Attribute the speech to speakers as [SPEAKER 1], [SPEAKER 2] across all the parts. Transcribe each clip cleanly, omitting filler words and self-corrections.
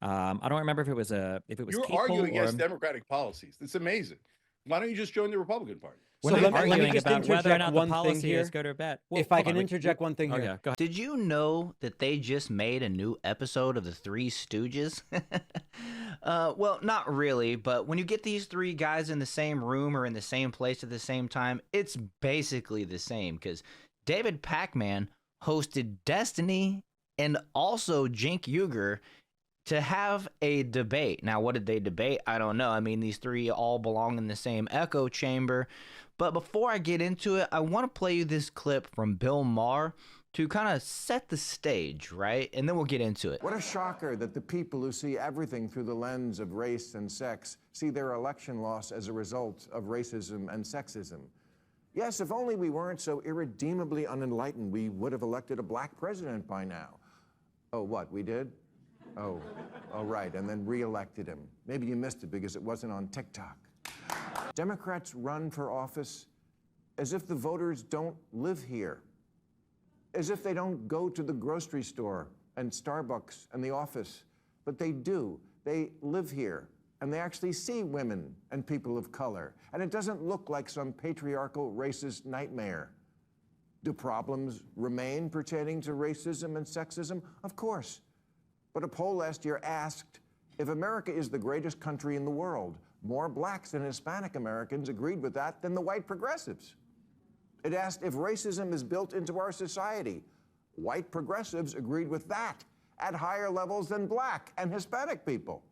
[SPEAKER 1] I don't remember if it was
[SPEAKER 2] You're
[SPEAKER 1] capable
[SPEAKER 2] arguing
[SPEAKER 1] or
[SPEAKER 2] against democratic policies. It's amazing. Why don't you just join the Republican Party?
[SPEAKER 1] we're
[SPEAKER 3] So
[SPEAKER 1] not
[SPEAKER 3] let me
[SPEAKER 1] arguing
[SPEAKER 3] just
[SPEAKER 1] about whether or
[SPEAKER 3] interject
[SPEAKER 1] not the
[SPEAKER 3] one thing
[SPEAKER 1] policy
[SPEAKER 3] here.
[SPEAKER 1] is good or bad. Well,
[SPEAKER 3] If I
[SPEAKER 1] hold
[SPEAKER 3] can
[SPEAKER 1] on,
[SPEAKER 3] interject one thing
[SPEAKER 1] oh
[SPEAKER 3] here.
[SPEAKER 1] yeah, go ahead.
[SPEAKER 4] Did you know that they just made a new episode of The Three Stooges? Well, not really, but when you get these three guys in the same room or in the same place at the same time, it's basically the same because David Pakman hosted Destiny and also Cenk Uygur to have a debate. Now, what did they debate? I don't know. I mean, these three all belong in the same echo chamber. But before I get into it, I want to play you this clip from Bill Maher to kind of set the stage, right? And then we'll get into it.
[SPEAKER 5] What a shocker that the people who see everything through the lens of race and sex see their election loss as a result of racism and sexism. Yes, if only we weren't so irredeemably unenlightened, we would have elected a black president by now. Oh, what, we did? Oh, right, and then re-elected him. Maybe you missed it because it wasn't on TikTok. Democrats run for office as if the voters don't live here, as if they don't go to the grocery store and Starbucks and the office, but they do. They live here, and they actually see women and people of color, and it doesn't look like some patriarchal racist nightmare. Do problems remain pertaining to racism and sexism? Of course. But a poll last year asked, if America is the greatest country in the world, more blacks and Hispanic Americans agreed with that than the white progressives. It asked if racism is built into our society. White progressives agreed with that at higher levels than black and Hispanic people.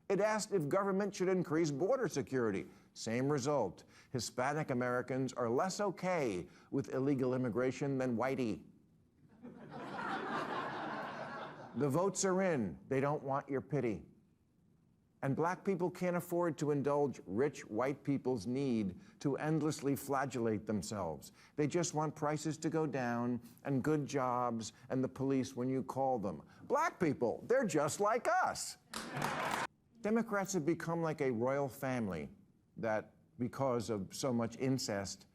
[SPEAKER 5] It asked if government should increase border security. Same result. Hispanic Americans are less okay with illegal immigration than whitey. The votes are in. They don't want your pity. And black people can't afford to indulge rich white people's need to endlessly flagellate themselves. They just want prices to go down and good jobs and the police when you call them. Black people, they're just like us. Democrats have become like a royal family that, because of so much incest,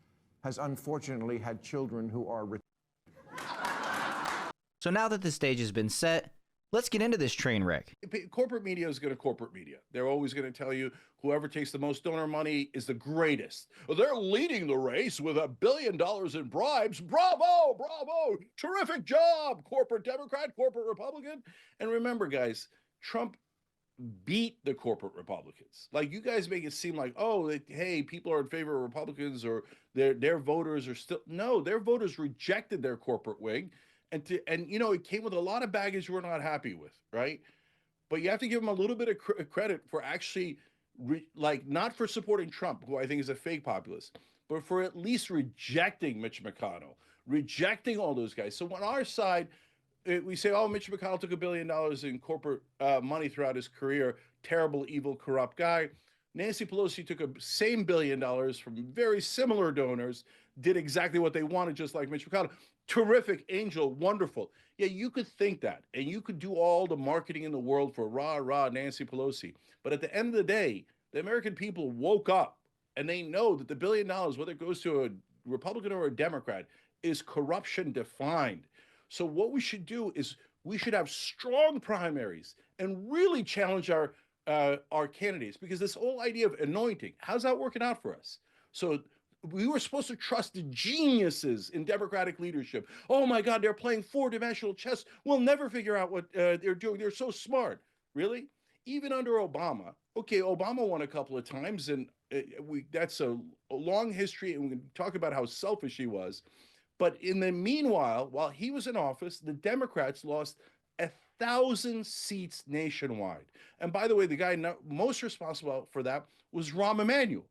[SPEAKER 5] has unfortunately had children who are
[SPEAKER 4] So now that the stage has been set, let's get into this train wreck.
[SPEAKER 2] Corporate media is going to corporate media. They're always going to tell you whoever takes the most donor money is the greatest. They're leading the race with $1 billion in bribes. Bravo, bravo, terrific job, corporate Democrat, corporate Republican. And remember, guys, Trump beat the corporate Republicans. Like, you guys make it seem like, oh, hey, people are in favor of Republicans or their voters are still. No, their voters rejected their corporate wing. And you know, it came with a lot of baggage we're not happy with, right? But you have to give them a little bit of credit for actually, like, not for supporting Trump, who I think is a fake populist, but for at least rejecting Mitch McConnell, rejecting all those guys. So on our side, we say, oh, Mitch McConnell took $1 billion in corporate money throughout his career, terrible, evil, corrupt guy. Nancy Pelosi took a same $1 billion from very similar donors, did exactly what they wanted, just like Mitch McConnell. Terrific, angel, wonderful. Yeah, you could think that, and you could do all the marketing in the world for rah, Nancy Pelosi. But at the end of the day, the American people woke up, and they know that the $1 billion, whether it goes to a Republican or a Democrat, is corruption defined. So what we should do is we should have strong primaries and really challenge our candidates, because this whole idea of anointing, how's that working out for us? So we were supposed to trust the geniuses in Democratic leadership. Oh my God, they're playing four-dimensional chess. We'll never figure out what they're doing. They're so smart. Really? Even under Obama. Okay, Obama won a couple of times, and that's a long history, and we can talk about how selfish he was. But in the meanwhile, while he was in office, the Democrats lost 1,000 seats nationwide. And by the way, the guy most responsible for that was Rahm Emanuel.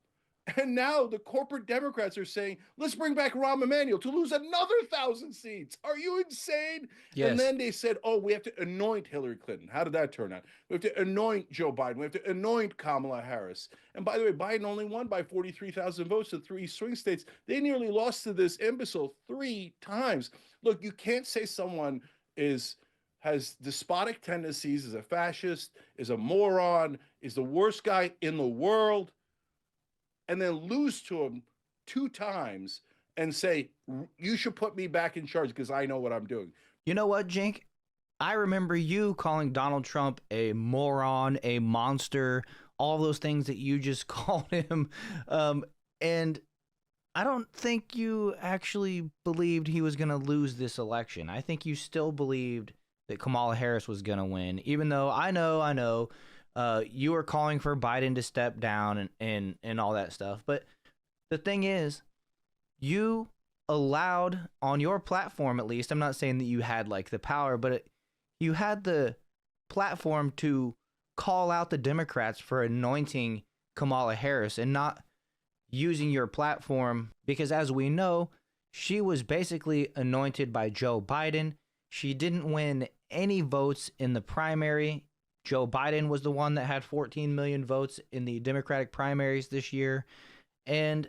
[SPEAKER 2] And now the corporate Democrats are saying, let's bring back Rahm Emanuel to lose another 1,000 seats. Are you insane?
[SPEAKER 3] Yes.
[SPEAKER 2] And then they said, oh, we have to anoint Hillary Clinton. How did that turn out? We have to anoint Joe Biden. We have to anoint Kamala Harris. And by the way, Biden only won by 43,000 votes to 3 swing states. They nearly lost to this imbecile 3 times. Look, you can't say someone has despotic tendencies, is a fascist, is a moron, is the worst guy in the world, and then lose to him 2 times and say, you should put me back in charge because I know what I'm doing.
[SPEAKER 4] You know what, Cenk? I remember you calling Donald Trump a moron, a monster, all those things that you just called him. And I don't think you actually believed he was going to lose this election. I think you still believed that Kamala Harris was going to win, even though I know, you were calling for Biden to step down and all that stuff. But the thing is, you allowed on your platform, at least, I'm not saying that you had like the power, but you had the platform to call out the Democrats for anointing Kamala Harris and not using your platform, because as we know, she was basically anointed by Joe Biden. She didn't win any votes in the primary. Joe Biden was the one that had 14 million votes in the Democratic primaries this year. And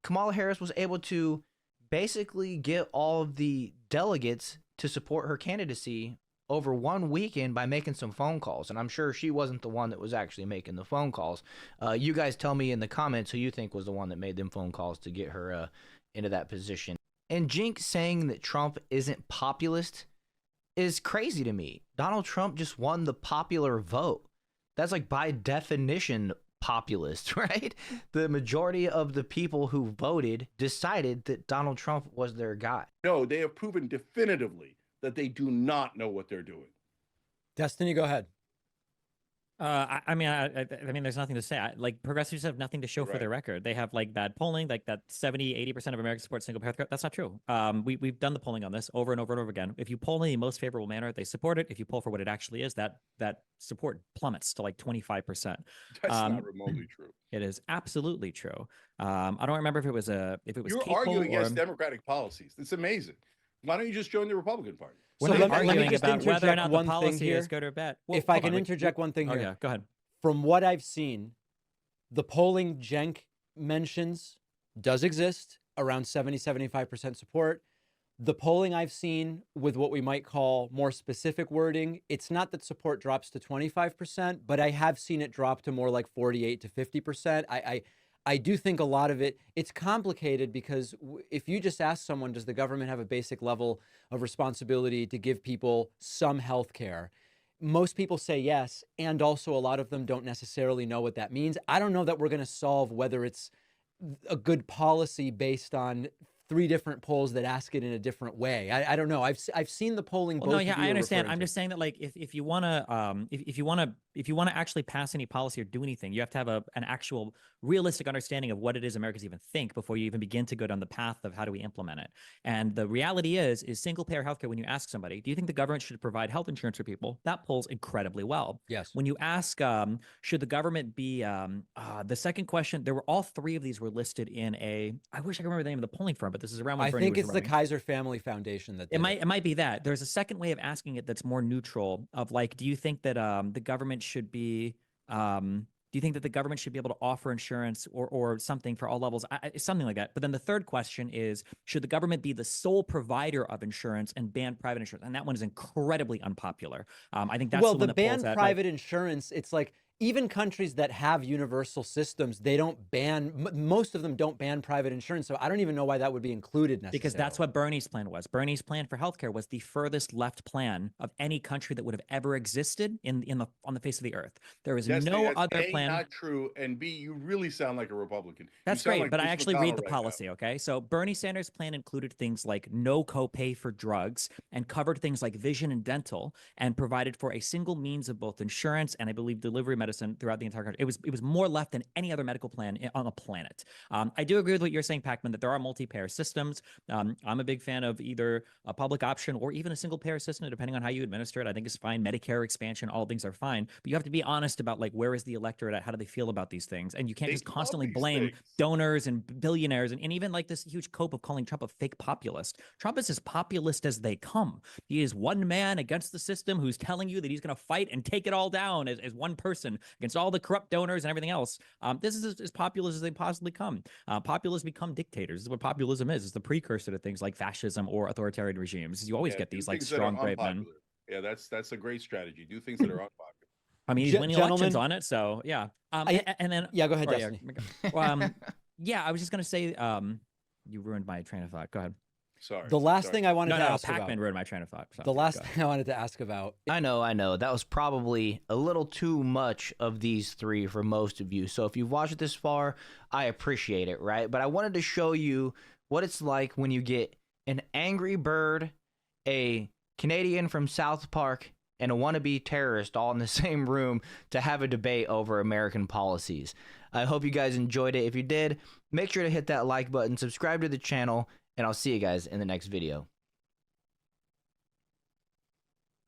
[SPEAKER 4] Kamala Harris was able to basically get all of the delegates to support her candidacy over one weekend by making some phone calls. And I'm sure she wasn't the one that was actually making the phone calls. You guys tell me in the comments who you think was the one that made them phone calls to get her into that position. And Cenk saying that Trump isn't populist is crazy to me. Donald Trump just won the popular vote. That's like by definition populist, right? The majority of the people who voted decided that Donald Trump was their guy.
[SPEAKER 2] No, they have proven definitively that they do not know what they're doing.
[SPEAKER 1] Destiny, go ahead.
[SPEAKER 3] I mean, there's nothing to say. Like, progressives have nothing to show for their record. They have like bad polling, like that 70-80% of Americans support single payer healthcare. That's not true. We've done the polling on this over and over and over again. If you poll in the most favorable manner, they support it. If you poll for what it actually is, that support plummets to like 25%.
[SPEAKER 2] That's not remotely true.
[SPEAKER 3] It is absolutely true. I don't remember if it was
[SPEAKER 2] You're arguing against Democratic policies. It's amazing. Why don't you just join the Republican Party?
[SPEAKER 3] We're not arguing about whether or not the policy is good or bad. Well,
[SPEAKER 1] if I can interject one thing here.
[SPEAKER 3] Oh, yeah, go ahead.
[SPEAKER 1] From what I've seen, the polling Cenk mentions does exist, around 70-75% support. The polling I've seen with what we might call more specific wording, it's not that support drops to 25%, but I have seen it drop to more like 48 to 50%. I do think a lot of it's complicated because if you just ask someone, does the government have a basic level of responsibility to give people some health care? Most people say yes, and also a lot of them don't necessarily know what that means. I don't know that we're going to solve whether it's a good policy based on 3 different polls that ask it in a different way. I don't know. I've seen the polling.
[SPEAKER 3] Well, no, yeah, I understand. I'm just saying that, like, if you want to actually pass any policy or do anything, you have to have an actual realistic understanding of what it is Americans even think before you even begin to go down the path of how do we implement it. And the reality is single payer healthcare. When you ask somebody, do you think the government should provide health insurance for people? That polls incredibly well.
[SPEAKER 1] Yes.
[SPEAKER 3] When you ask, should the government be, the second question, there were all 3 of these were listed in I wish I could remember the name of the polling firm, but this is around when
[SPEAKER 1] I
[SPEAKER 3] Bernie
[SPEAKER 1] think
[SPEAKER 3] was
[SPEAKER 1] it's
[SPEAKER 3] running.
[SPEAKER 1] the Kaiser Family Foundation that
[SPEAKER 3] it might be that. There's a second way of asking it that's more neutral, of like, do you think that the government should be do you think that the government should be able to offer insurance or something for all levels? Something like that. But then the third question is, should the government be the sole provider of insurance and ban private insurance? And that one is incredibly unpopular. I think that's
[SPEAKER 1] well,
[SPEAKER 3] the one
[SPEAKER 1] the
[SPEAKER 3] that polls
[SPEAKER 1] ban
[SPEAKER 3] at,
[SPEAKER 1] private insurance. It's like even countries that have universal systems, they don't ban, most of them don't ban private insurance. So I don't even know why that would be included necessarily.
[SPEAKER 3] Because that's what Bernie's plan was. Bernie's plan for healthcare was the furthest left plan of any country that would have ever existed on the face of the earth. There is no other plan.
[SPEAKER 2] Not true, and B, you really sound like a Republican.
[SPEAKER 3] That's great, but I actually read the policy, okay? So Bernie Sanders' plan included things like no copay for drugs and covered things like vision and dental and provided for a single means of both insurance and I believe delivery medicine throughout the entire country. It was more left than any other medical plan on the planet. I do agree with what you're saying, Pakman, that there are multi-payer systems. I'm a big fan of either a public option or even a single payer system, depending on how you administer it. I think it's fine. Medicare expansion, all things are fine. But you have to be honest about like where is the electorate at? How do they feel about these things? And you can't just constantly blame donors and billionaires and even like this huge cope of calling Trump a fake populist. Trump is as populist as they come. He is one man against the system who's telling you that he's going to fight and take it all down as one person against all the corrupt donors and everything else. This is as populist as they possibly come. Populists become dictators. This is what populism is. It's the precursor to things like fascism or authoritarian regimes. You always get these like strong, brave men.
[SPEAKER 2] Yeah, that's a great strategy. Do things that are unpopular.
[SPEAKER 3] I mean, he's winning elections on it, so yeah. And then
[SPEAKER 1] go ahead, Destiny.
[SPEAKER 3] Yeah, I was just gonna say, you ruined my train of thought. Go ahead.
[SPEAKER 2] Sorry.
[SPEAKER 1] The last thing I wanted
[SPEAKER 3] No,
[SPEAKER 1] to
[SPEAKER 3] no,
[SPEAKER 1] ask
[SPEAKER 3] Pakman
[SPEAKER 1] about.
[SPEAKER 3] ruined my train of thought. So,
[SPEAKER 1] The last
[SPEAKER 3] go ahead.
[SPEAKER 1] thing I wanted to ask about.
[SPEAKER 4] I know. That was probably a little too much of these three for most of you. So if you've watched it this far, I appreciate it, right? But I wanted to show you what it's like when you get an angry bird, a Canadian from South Park, and a wannabe terrorist all in the same room to have a debate over American policies. I hope you guys enjoyed it. If you did, make sure to hit that like button, subscribe to the channel, and I'll see you guys in the next video.